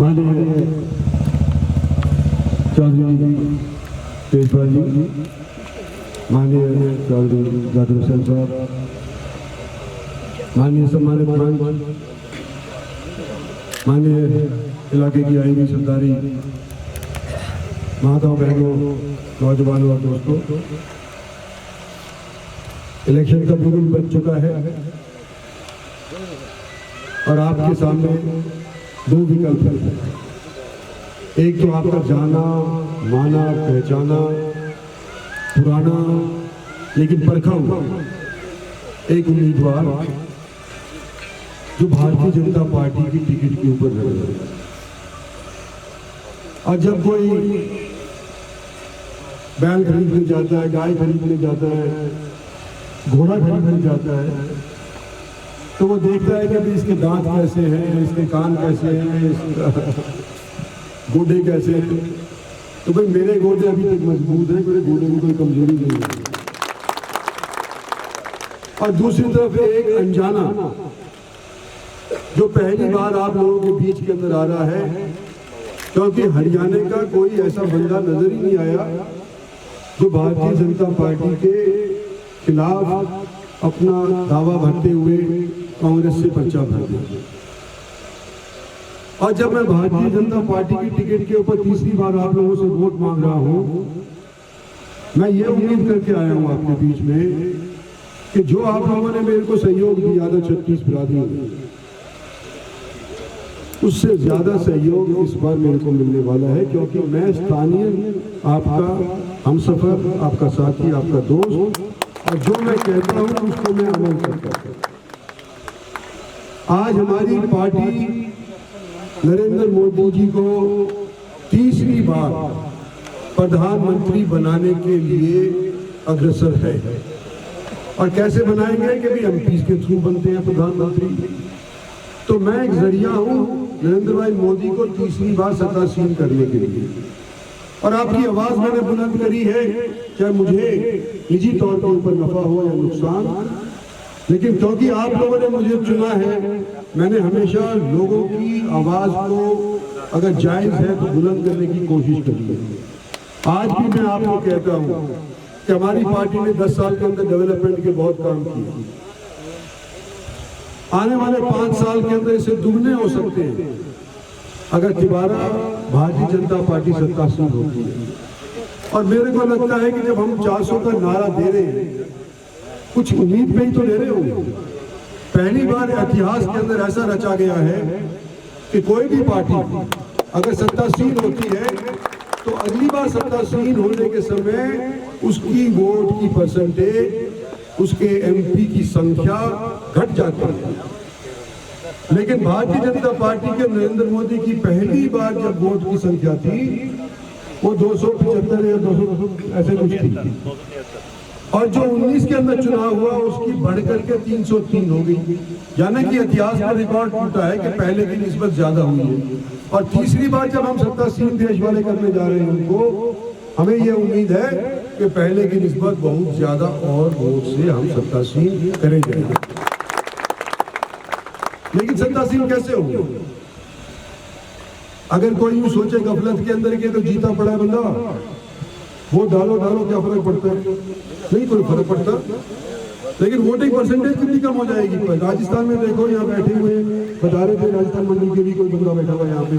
माननीय चौधरी तेजपाल जी, माननीय चौधरी जादव हुसैन साहब, माननीय सम्मानित पंच, माननीय इलाके की आईवी सरदारी, माताओं बहनों, नौजवानों और दोस्तों, इलेक्शन का बिगुल बन चुका है और आपके सामने दो विकल्प हैं। एक तो आपका जाना माना पहचाना पुराना लेकिन परखा हुआ एक उम्मीदवार जो भारतीय जनता पार्टी की टिकट के ऊपर लड़ रहा है। और जब कोई बैल खरीदने जाता है, गाय खरीदने जाता है, घोड़ा खरीदने जाता है, तो वो देखता है कि अभी इसके दांत कैसे हैं, इसके कान कैसे हैं, इसका गोडे कैसे हैं। तो भाई मेरे गोडे अभी तक मजबूत हैं, मेरे गोडे में कोई कमजोरी नहीं है। और दूसरी तरफ एक अनजाना जो पहली बार आप लोगों के बीच के अंदर आ रहा है, क्योंकि हरियाणा का कोई ऐसा बंदा नजर ही नहीं आया जो भारतीय जनता पार्टी के खिलाफ अपना दावा भरते हुए कांग्रेस से पर्चा भर दिया। और जब मैं भारतीय जनता पार्टी की टिकट के ऊपर तीसरी बार आप लोगों से वोट मांग रहा हूं, मैं ये उम्मीद करके आया हूं आपके बीच में कि जो आप लोगों ने मेरे को सहयोग दिया था 36 बिरादरियों में, उससे ज्यादा सहयोग इस बार मेरे को मिलने वाला है, क्योंकि मैं स्थानीय आपका हमसफर, आपका साथी, आपका दोस्त, और जो मैं कहता हूं उसको मैं अमल करता हूं। आज हमारी पार्टी नरेंद्र मोदी जी को तीसरी बार प्रधानमंत्री बनाने के लिए अग्रसर है। और कैसे बनाएंगे कि भी एमपी के थ्रू बनते हैं प्रधानमंत्री। तो मैं एक जरिया हूं नरेंद्र भाई मोदी को तीसरी बार सत्तासीन करने के लिए। और आपकी आवाज मैंने बुलंद करी है, चाहे मुझे निजी तौर के ऊपर नफा हो या नुकसान, लेकिन क्योंकि आप लोगों ने मुझे चुना है, मैंने हमेशा लोगों की आवाज को अगर जायज है तो बुलंद करने की कोशिश करी है। आज भी मैं आपको कहता हूं कि हमारी पार्टी ने 10 साल के अंदर डेवलपमेंट के बहुत काम किए। आने वाले 5 साल के अंदर इसे दुगने हो सकते हैं अगर दोबारा भारतीय जनता पार्टी सत्तासीन होती है। और मेरे को लगता है कि जब हम 400 का नारा दे रहे हैं, कुछ उम्मीद पे ही तो ले रहे होंगे। पहली बार इतिहास के अंदर ऐसा रचा गया है कि कोई भी पार्टी अगर सत्तासीन होती है तो अगली बार सत्तासीन होने के समय उसकी वोट की परसेंटेज, उसके एमपी की संख्या घट जाती है। लेकिन भारतीय जनता पार्टी के नरेंद्र मोदी की पहली बार जब वोट की संख्या थी वो 275 या 200 ऐसे कुछ थी, और जो 19 के अंदर चुनाव हुआ उसकी बढ़कर के 303 हो गई। यानी कि इतिहास का रिकॉर्ड टूटा है कि पहले की निस्बत ज्यादा हुई है। और तीसरी बार जब हम सत्तासीन देश वाले करने जा रहे हैं उनको, हमें यह उम्मीद है कि पहले की निस्बत बहुत ज्यादा और वोट से हम सत्तासीन करे जाएंगे। लेकिन सत्तासीन कैसे होंगे? अगर कोई यूं सोचे गफलत के अंदर के तो जीता पड़ा बंदा, वो डालो क्या फर्क पड़ता है? नहीं कोई फर्क पड़ता। लेकिन वोटिंग परसेंटेज कितनी कम हो जाएगी? राजस्थान में देखो, यहाँ बैठे हुए बता रहे थे, राजस्थान मंडल के भी कोई बंदा बैठा हुआ यहाँ पे,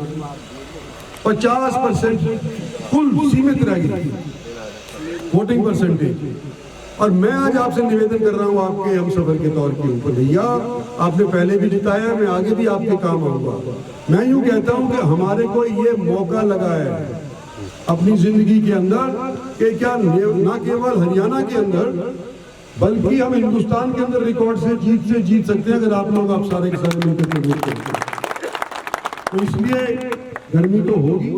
50% कुल सीमित रह गई वोटिंग परसेंटेज। और मैं आज आपसे निवेदन कर रहा हूँ आपके हमसफर के तौर के ऊपर, भैया आपने पहले भी जिताया, मैं आगे भी आपके काम आऊंगा। मैं यूं कहता हूँ कि हमारे को ये मौका लगा है अपनी जिंदगी के अंदर कि क्या न केवल हरियाणा के अंदर बल्कि हम हिंदुस्तान के अंदर रिकॉर्ड से जीत सकते हैं अगर आप लोग आप सारे के सारे मिलकर के वोट करते हैं। तो इसलिए गर्मी तो होगी।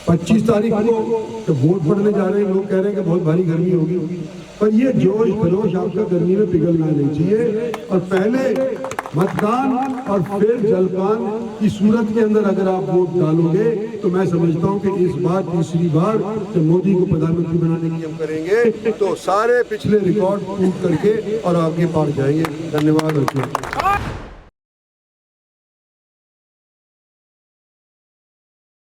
25 तारीख को तो वोट पड़ने जा रहे हैं, लोग कह रहे हैं कि बहुत भारी गर्मी होगी, पर ये जोश खरोश आपका गर्मी में पिघलना नहीं चाहिए। और पहले मतदान और फिर जलपान की सूरत के अंदर अगर आप वोट डालोगे तो मैं समझता हूं कि इस बार तीसरी बार जब मोदी को प्रधानमंत्री बनाने की हम करेंगे तो सारे पिछले रिकॉर्ड टूट करके और आगे पार जाएंगे। धन्यवाद।